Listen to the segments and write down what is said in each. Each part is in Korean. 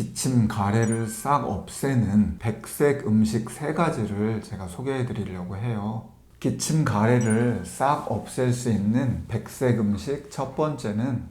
기침 가래를 싹 없애는 백색 음식 3가지를 제가 소개해 드리려고 해요. 기침 가래를 싹 없앨 수 있는 백색 음식 첫 번째는,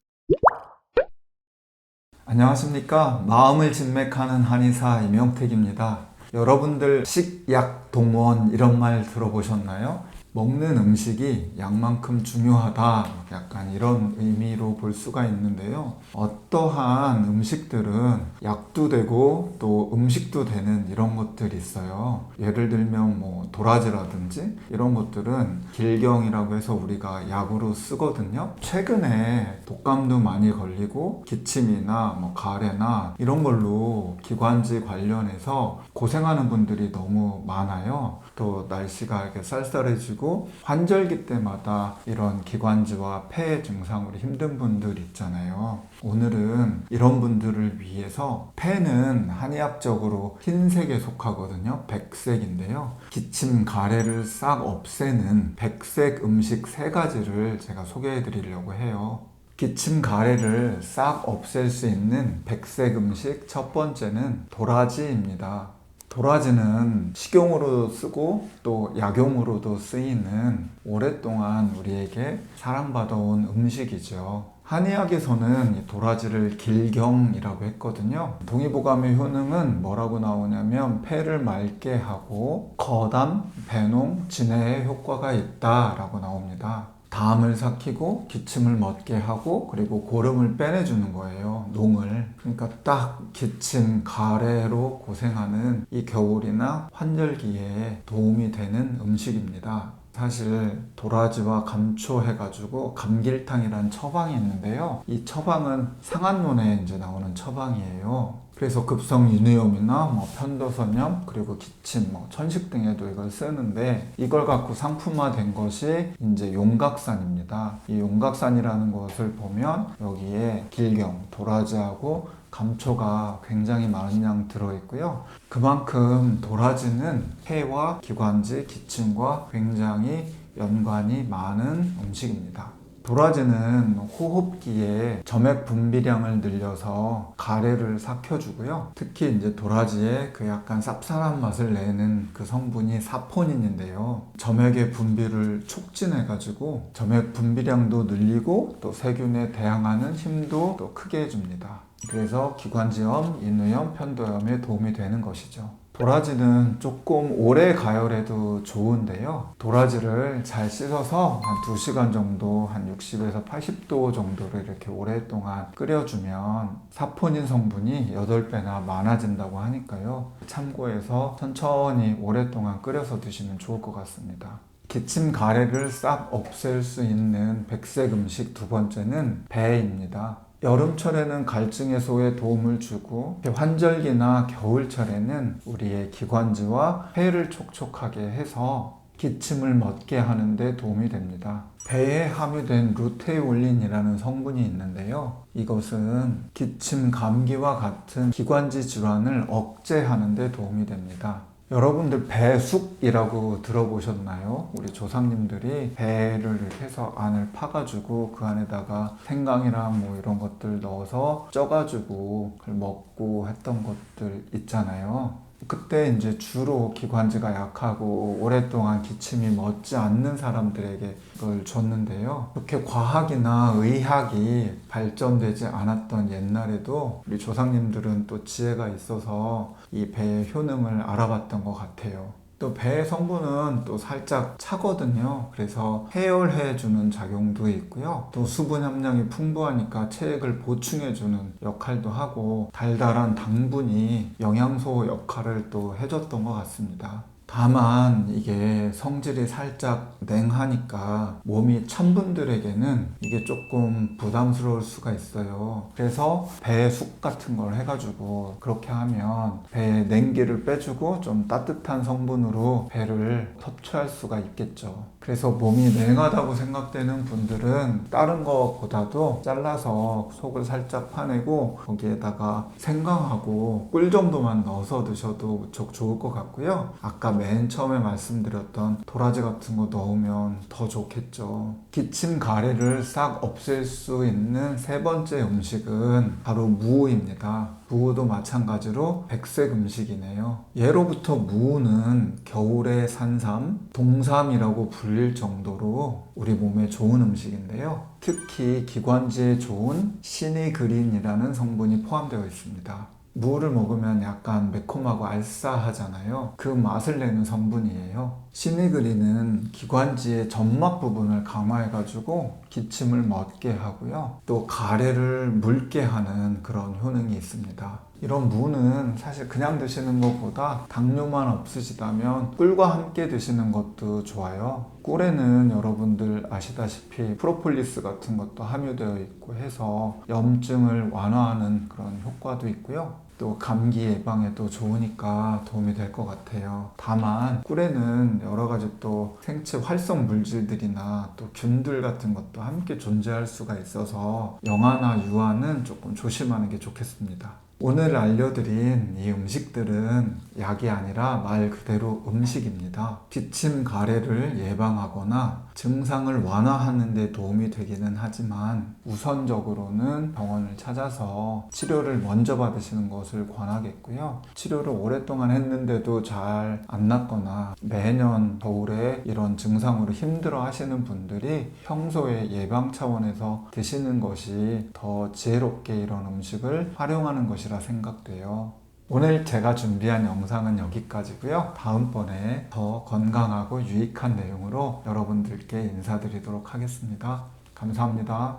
안녕하십니까, 마음을 진맥하는 한의사 이명택입니다. 여러분들 식약동원 이런 말 들어보셨나요? 먹는 음식이 약만큼 중요하다, 약간 이런 의미로 볼 수가 있는데요. 어떠한 음식들은 약도 되고 또 음식도 되는 이런 것들이 있어요. 예를 들면 도라지라든지 이런 것들은 길경이라고 해서 우리가 약으로 쓰거든요. 최근에 독감도 많이 걸리고 기침이나 가래나 이런 걸로 기관지 관련해서 고생하는 분들이 너무 많아요. 또 날씨가 이렇게 쌀쌀해지고 환절기 때마다 이런 기관지와 폐 증상으로 힘든 분들 있잖아요. 오늘은 이런 분들을 위해서, 폐는 한의학적으로 흰색에 속하거든요. 백색인데요. 기침 가래를 싹 없애는 백색 음식 3가지를 제가 소개해 드리려고 해요. 기침 가래를 싹 없앨 수 있는 백색 음식 첫 번째는 도라지입니다. 도라지는 식용으로도 쓰고 또 약용으로도 쓰이는 오랫동안 우리에게 사랑받아온 음식이죠. 한의학에서는 이 도라지를 길경이라고 했거든요. 동의보감의 효능은 뭐라고 나오냐면 폐를 맑게 하고 거담, 배농, 진해에 효과가 있다라고 나옵니다. 담을 삭히고 기침을 멎게 하고 그리고 고름을 빼내주는 거예요. 농을. 그러니까 딱 기침, 가래로 고생하는 이 겨울이나 환절기에 도움이 되는 음식입니다. 사실 도라지와 감초 해가지고 감길탕이라는 처방이 있는데요. 이 처방은 상한론에 이제 나오는 처방이에요. 그래서 급성 인후염이나 편도선염, 그리고 기침, 천식 등에도 이걸 쓰는데, 이걸 갖고 상품화된 것이 이제 용각산입니다. 이 용각산이라는 것을 보면 여기에 길경, 도라지하고 감초가 굉장히 많은 양 들어있고요. 그만큼 도라지는 폐와 기관지, 기침과 굉장히 연관이 많은 음식입니다. 도라지는 호흡기에 점액 분비량을 늘려서 가래를 삭혀주고요. 특히 이제 도라지의 그 약간 쌉쌀한 맛을 내는 그 성분이 사포닌인데요. 점액의 분비를 촉진해가지고 점액 분비량도 늘리고 또 세균에 대항하는 힘도 또 크게 해줍니다. 그래서 기관지염, 인후염, 편도염에 도움이 되는 것이죠. 도라지는 조금 오래 가열해도 좋은데요. 도라지를 잘 씻어서 한 2시간 정도, 한 60에서 80도 정도를 이렇게 오랫동안 끓여주면 사포닌 성분이 8배나 많아진다고 하니까요. 참고해서 천천히 오랫동안 끓여서 드시면 좋을 것 같습니다. 기침 가래를 싹 없앨 수 있는 백색 음식 두 번째는 배입니다. 여름철에는 갈증 해소에 도움을 주고 환절기나 겨울철에는 우리의 기관지와 폐를 촉촉하게 해서 기침을 멎게 하는 데 도움이 됩니다. 배에 함유된 루테올린이라는 성분이 있는데요. 이것은 기침, 감기와 같은 기관지 질환을 억제하는 데 도움이 됩니다. 여러분들 배숙이라고 들어보셨나요? 우리 조상님들이 배를 이렇게 해서 안을 파가지고 그 안에다가 생강이랑 이런 것들 넣어서 쪄가지고 그걸 먹고 했던 것들 있잖아요. 그때 이제 주로 기관지가 약하고 오랫동안 기침이 멎지 않는 사람들에게 그걸 줬는데요. 그렇게 과학이나 의학이 발전되지 않았던 옛날에도 우리 조상님들은 또 지혜가 있어서 이 배의 효능을 알아봤던 것 같아요. 또 배의 성분은 또 살짝 차거든요. 그래서 해열해주는 작용도 있고요. 또 수분 함량이 풍부하니까 체액을 보충해주는 역할도 하고 달달한 당분이 영양소 역할을 또 해줬던 것 같습니다. 다만 이게 성질이 살짝 냉하니까 몸이 찬 분들에게는 이게 조금 부담스러울 수가 있어요. 그래서 배숙 같은 걸 해가지고 그렇게 하면 배의 냉기를 빼주고 좀 따뜻한 성분으로 배를 섭취할 수가 있겠죠. 그래서 몸이 냉하다고 생각되는 분들은 다른 것보다도 잘라서 속을 살짝 파내고 거기에다가 생강하고 꿀 정도만 넣어서 드셔도 무척 좋을 것 같고요. 아까 맨 처음에 말씀드렸던 도라지 같은 거 넣으면 더 좋겠죠. 기침 가래를 싹 없앨 수 있는 세 번째 음식은 바로 무입니다. 무도 마찬가지로 백색 음식이네요. 예로부터 무는 겨울의 산삼, 동삼이라고 불릴 정도로 우리 몸에 좋은 음식인데요. 특히 기관지에 좋은 시니그린이라는 성분이 포함되어 있습니다. 무를 먹으면 약간 매콤하고 알싸하잖아요. 그 맛을 내는 성분이에요. 시니그린은 기관지의 점막 부분을 강화해가지고 기침을 멎게 하고요. 또 가래를 묽게 하는 그런 효능이 있습니다. 이런 무는 사실 그냥 드시는 것보다 당뇨만 없으시다면 꿀과 함께 드시는 것도 좋아요. 꿀에는 여러분들 아시다시피 프로폴리스 같은 것도 함유되어 있고 해서 염증을 완화하는 그런 효과도 있고요. 또 감기 예방에도 좋으니까 도움이 될 것 같아요. 다만 꿀에는 여러 가지 또 생체 활성 물질들이나 또 균들 같은 것도 함께 존재할 수가 있어서 영아나 유아는 조금 조심하는 게 좋겠습니다. 오늘 알려드린 이 음식들은 약이 아니라 말 그대로 음식입니다. 기침 가래를 예방하거나 증상을 완화하는 데 도움이 되기는 하지만 우선적으로는 병원을 찾아서 치료를 먼저 받으시는 것을 권하겠고요. 치료를 오랫동안 했는데도 잘 안 낫거나 매년 겨울에 이런 증상으로 힘들어 하시는 분들이 평소에 예방 차원에서 드시는 것이 더 지혜롭게 이런 음식을 활용하는 것이라 생각돼요. 오늘 제가 준비한 영상은 여기까지고요. 다음번에 더 건강하고 유익한 내용으로 여러분들께 인사드리도록 하겠습니다. 감사합니다.